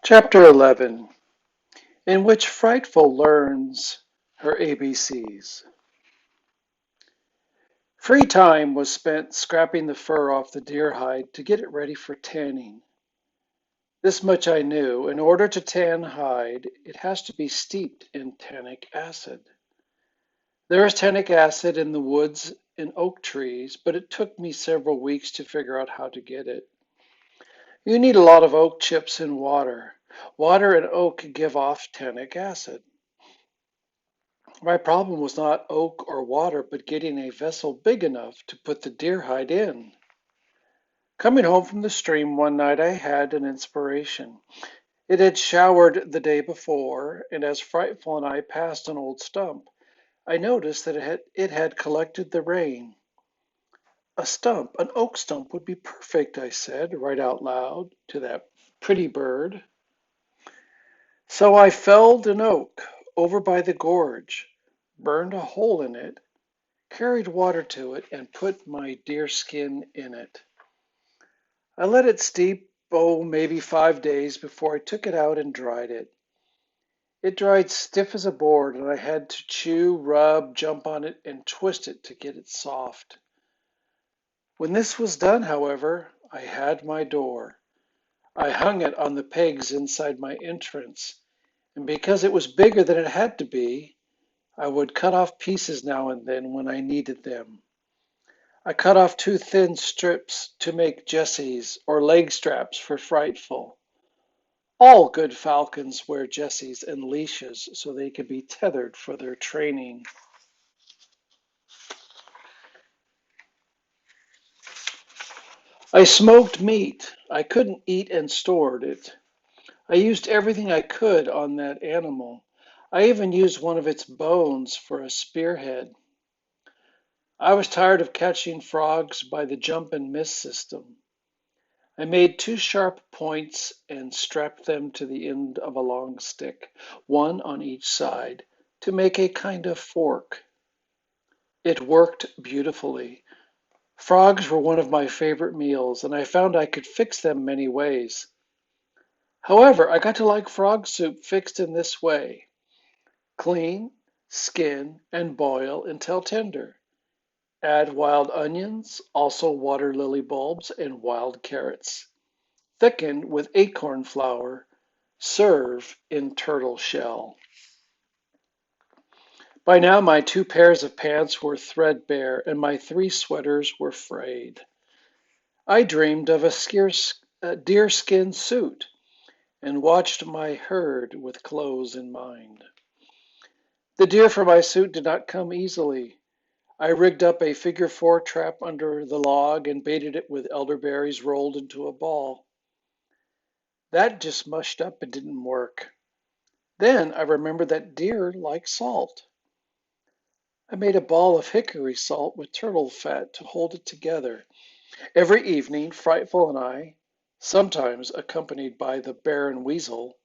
Chapter 11, in which Frightful learns her ABCs. Free time was spent scraping the fur off the deer hide to get it ready for tanning. This much I knew: in order to tan hide, it has to be steeped in tannic acid. There is tannic acid in the woods in oak trees, but it took me several weeks to figure out how to get it. You need a lot of oak chips in water. Water and oak give off tannic acid. My problem was not oak or water, but getting a vessel big enough to put the deer hide in. Coming home from the stream one night, I had an inspiration. It had showered the day before, and as Frightful and I passed an old stump, I noticed that it had collected the rain. A stump, an oak stump, would be perfect, I said, right out loud to that pretty bird. So I felled an oak over by the gorge, burned a hole in it, carried water to it, and put my deerskin in it. I let it steep, maybe 5 days before I took it out and dried it. It dried stiff as a board, and I had to chew, rub, jump on it, and twist it to get it soft. When this was done, however, I had my door. I hung it on the pegs inside my entrance, and because it was bigger than it had to be, I would cut off pieces now and then when I needed them. I cut off two thin strips to make jesses or leg straps for Frightful. All good falcons wear jesses and leashes so they can be tethered for their training. I smoked meat. I couldn't eat and stored it. I used everything I could on that animal. I even used one of its bones for a spearhead. I was tired of catching frogs by the jump and miss system. I made two sharp points and strapped them to the end of a long stick, one on each side, to make a kind of fork. It worked beautifully. Frogs were one of my favorite meals, and I found I could fix them many ways. However, I got to like frog soup fixed in this way: clean, skin, and boil until tender. Add wild onions, also water lily bulbs and wild carrots. Thicken with acorn flour. Serve in turtle shell. By now my two pairs of pants were threadbare and my three sweaters were frayed. I dreamed of a deerskin suit and watched my herd with clothes in mind. The deer for my suit did not come easily. I rigged up a figure-4 trap under the log and baited it with elderberries rolled into a ball. That just mushed up and didn't work. Then I remembered that deer like salt. I made a ball of hickory salt with turtle fat to hold it together. Every evening, Frightful and I, sometimes accompanied by the bear and weasel,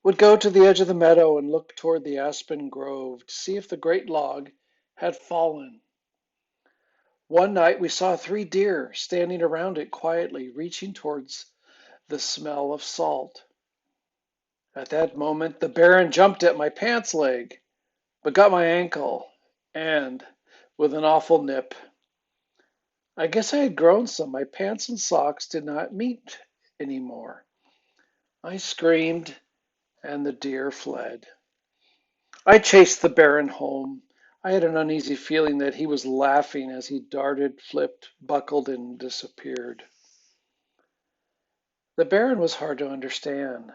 would go to the edge of the meadow and look toward the aspen grove to see if the great log had fallen. One night we saw three deer standing around it quietly, reaching towards the smell of salt. At that moment, the baron jumped at my pants leg, but got my ankle, and, with an awful nip, I guess I had grown some. My pants and socks did not meet any more. I screamed, and the deer fled. I chased the baron home. I had an uneasy feeling that he was laughing as he darted, flipped, buckled, and disappeared. The baron was hard to understand.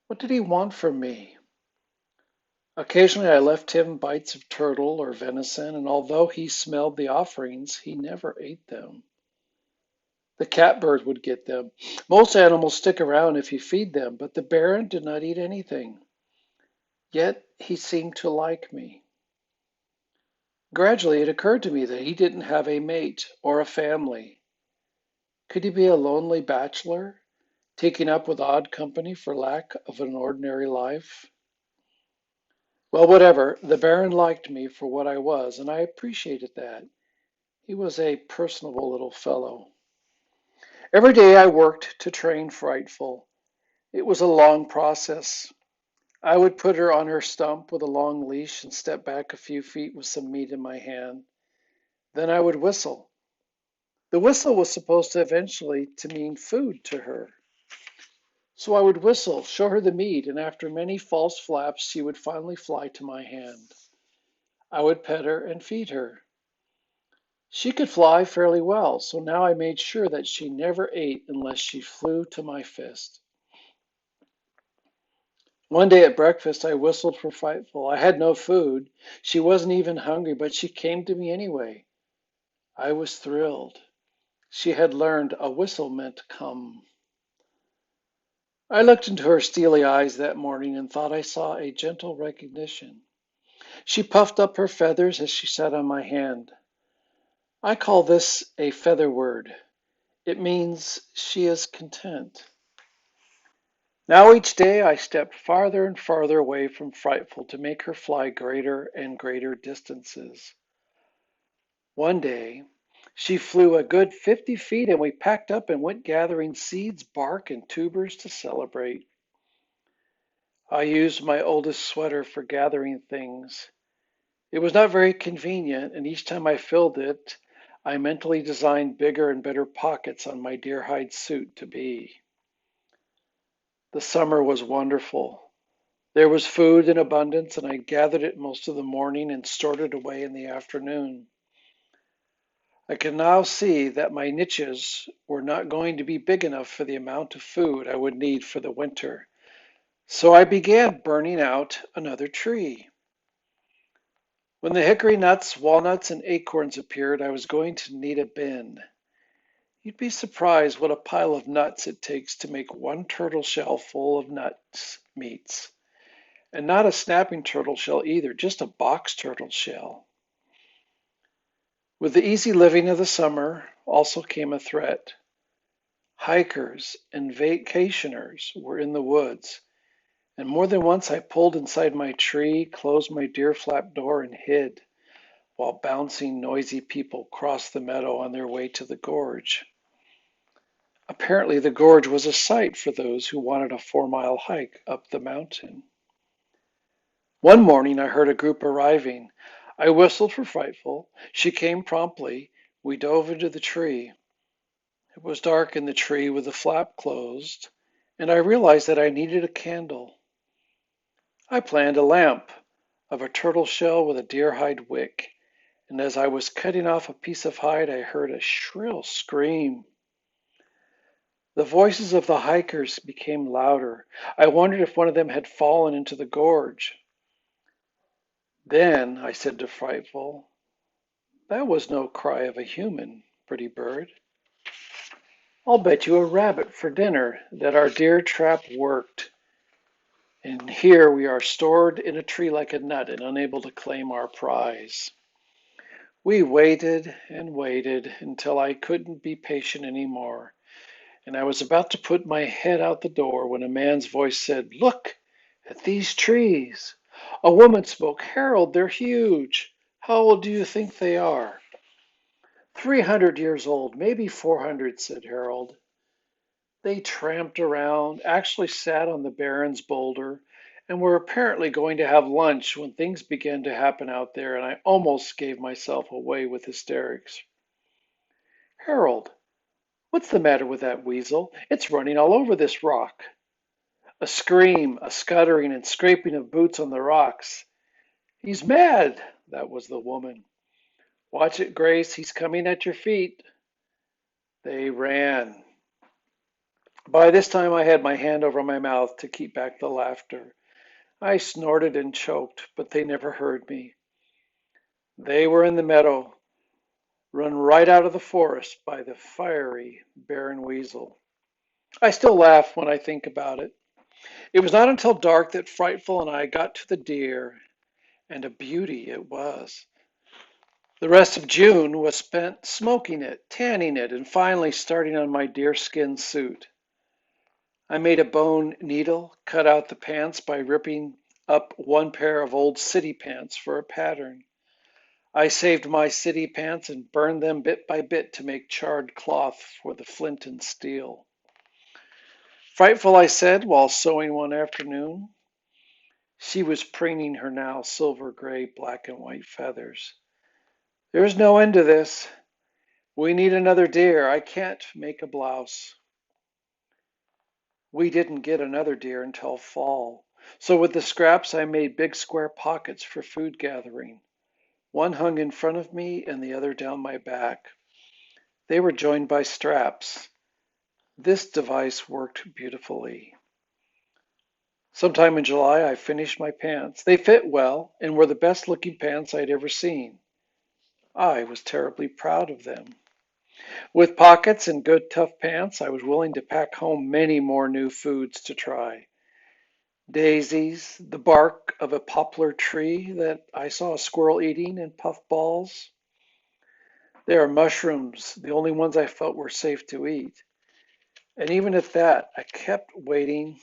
What did he want from me? Occasionally I left him bites of turtle or venison, and although he smelled the offerings, he never ate them. The catbird would get them. Most animals stick around if you feed them, but the baron did not eat anything. Yet he seemed to like me. Gradually it occurred to me that he didn't have a mate or a family. Could he be a lonely bachelor, taking up with odd company for lack of an ordinary life? Well, whatever, the baron liked me for what I was, and I appreciated that. He was a personable little fellow. Every day I worked to train Frightful. It was a long process. I would put her on her stump with a long leash and step back a few feet with some meat in my hand. Then I would whistle. The whistle was supposed to eventually to mean food to her. So I would whistle, show her the meat, and after many false flaps, she would finally fly to my hand. I would pet her and feed her. She could fly fairly well, so now I made sure that she never ate unless she flew to my fist. One day at breakfast, I whistled for Frightful. I had no food. She wasn't even hungry, but she came to me anyway. I was thrilled. She had learned a whistle meant come. I looked into her steely eyes that morning and thought I saw a gentle recognition. She puffed up her feathers as she sat on my hand. I call this a feather word. It means she is content. Now each day I stepped farther and farther away from Frightful to make her fly greater and greater distances. One day she flew a good 50 feet and we packed up and went gathering seeds, bark, and tubers to celebrate. I used my oldest sweater for gathering things. It was not very convenient, and each time I filled it, I mentally designed bigger and better pockets on my deer hide suit to be. The summer was wonderful. There was food in abundance, and I gathered it most of the morning and stored it away in the afternoon. I can now see that my niches were not going to be big enough for the amount of food I would need for the winter, so I began burning out another tree. When the hickory nuts, walnuts, and acorns appeared, I was going to need a bin. You'd be surprised what a pile of nuts it takes to make one turtle shell full of nuts meats. And not a snapping turtle shell either, just a box turtle shell. With the easy living of the summer also came a threat. Hikers and vacationers were in the woods, and more than once I pulled inside my tree, closed my deer flap door, and hid, while bouncing, noisy people crossed the meadow on their way to the gorge. Apparently, the gorge was a sight for those who wanted a 4-mile hike up the mountain. One morning I heard a group arriving. I whistled for Frightful. She came promptly. We dove into the tree. It was dark in the tree with the flap closed, and I realized that I needed a candle. I planned a lamp of a turtle shell with a deer hide wick, and as I was cutting off a piece of hide, I heard a shrill scream. The voices of the hikers became louder. I wondered if one of them had fallen into the gorge. Then I said to Frightful, "That was no cry of a human, pretty bird. I'll bet you a rabbit for dinner that our deer trap worked, and here we are stored in a tree like a nut and unable to claim our prize." We waited and waited until I couldn't be patient anymore, and I was about to put my head out the door when a man's voice said, "Look at these trees." A woman spoke, "Harold, they're huge. How old do you think they are?" 300 years old, maybe 400, said Harold. They tramped around, actually sat on the Baron's boulder, and were apparently going to have lunch when things began to happen out there, and I almost gave myself away with hysterics. "Harold, what's the matter with that weasel? It's running all over this rock." A scream, a scuttering, and scraping of boots on the rocks. "He's mad," that was the woman. "Watch it, Grace, he's coming at your feet." They ran. By this time I had my hand over my mouth to keep back the laughter. I snorted and choked, but they never heard me. They were in the meadow, run right out of the forest by the fiery Baron Weasel. I still laugh when I think about it. It was not until dark that Frightful and I got to the deer, and a beauty it was. The rest of June was spent smoking it, tanning it, and finally starting on my deerskin suit. I made a bone needle, cut out the pants by ripping up one pair of old city pants for a pattern. I saved my city pants and burned them bit by bit to make charred cloth for the flint and steel. Frightful, I said, while sewing one afternoon. She was preening her now silver gray, black and white feathers. There's no end to this. We need another deer. I can't make a blouse. We didn't get another deer until fall. So with the scraps, I made big square pockets for food gathering. One hung in front of me and the other down my back. They were joined by straps. This device worked beautifully. Sometime in July, I finished my pants. They fit well and were the best looking pants I'd ever seen. I was terribly proud of them. With pockets and good tough pants, I was willing to pack home many more new foods to try. Daisies, the bark of a poplar tree that I saw a squirrel eating, and puffballs. There are mushrooms, the only ones I felt were safe to eat. And even at that, I kept waiting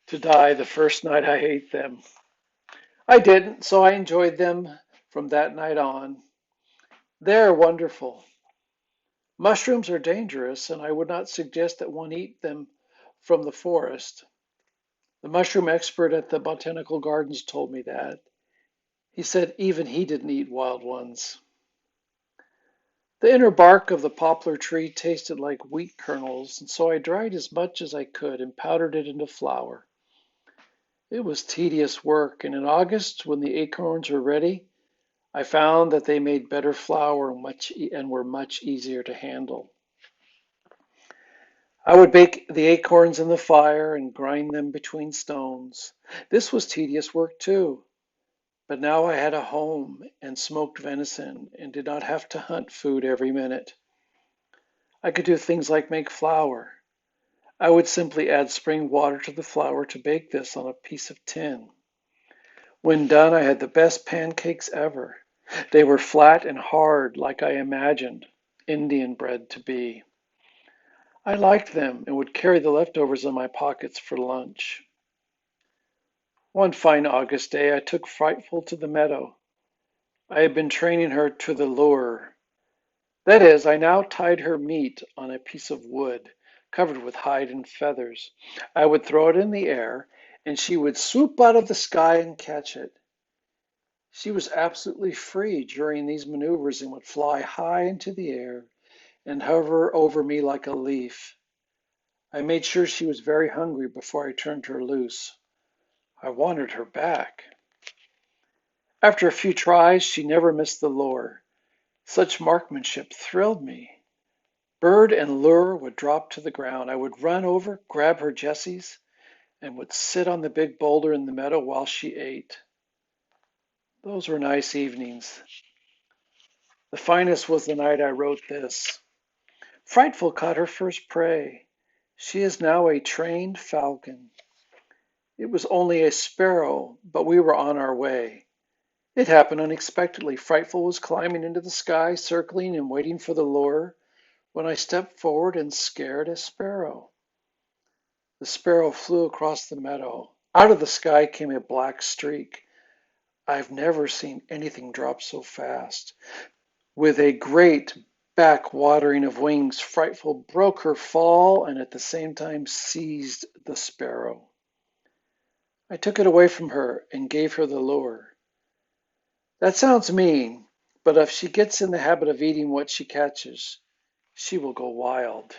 to die the first night I ate them. I didn't, so I enjoyed them from that night on. They're wonderful. Mushrooms are dangerous, and I would not suggest that one eat them from the forest. The mushroom expert at the botanical gardens told me that. He said even he didn't eat wild ones. The inner bark of the poplar tree tasted like wheat kernels, and so I dried as much as I could and powdered it into flour. It was tedious work, and in August, when the acorns were ready, I found that they made better flour and were much easier to handle. I would bake the acorns in the fire and grind them between stones. This was tedious work too, but now I had a home and smoked venison and did not have to hunt food every minute. I could do things like make flour. I would simply add spring water to the flour to bake this on a piece of tin. When done, I had the best pancakes ever. They were flat and hard, like I imagined Indian bread to be. I liked them and would carry the leftovers in my pockets for lunch. One fine August day, I took Frightful to the meadow. I had been training her to the lure. That is, I now tied her meat on a piece of wood covered with hide and feathers. I would throw it in the air, and she would swoop out of the sky and catch it. She was absolutely free during these maneuvers and would fly high into the air and hover over me like a leaf. I made sure she was very hungry before I turned her loose. I wanted her back. After a few tries, she never missed the lure. Such marksmanship thrilled me. Bird and lure would drop to the ground. I would run over, grab her jesses, and would sit on the big boulder in the meadow while she ate. Those were nice evenings. The finest was the night I wrote this. Frightful caught her first prey. She is now a trained falcon. It was only a sparrow, but we were on our way. It happened unexpectedly. Frightful was climbing into the sky, circling and waiting for the lure, when I stepped forward and scared a sparrow. The sparrow flew across the meadow. Out of the sky came a black streak. I've never seen anything drop so fast. With a great back watering of wings, Frightful broke her fall and at the same time seized the sparrow. I took it away from her and gave her the lure. That sounds mean, but if she gets in the habit of eating what she catches, she will go wild.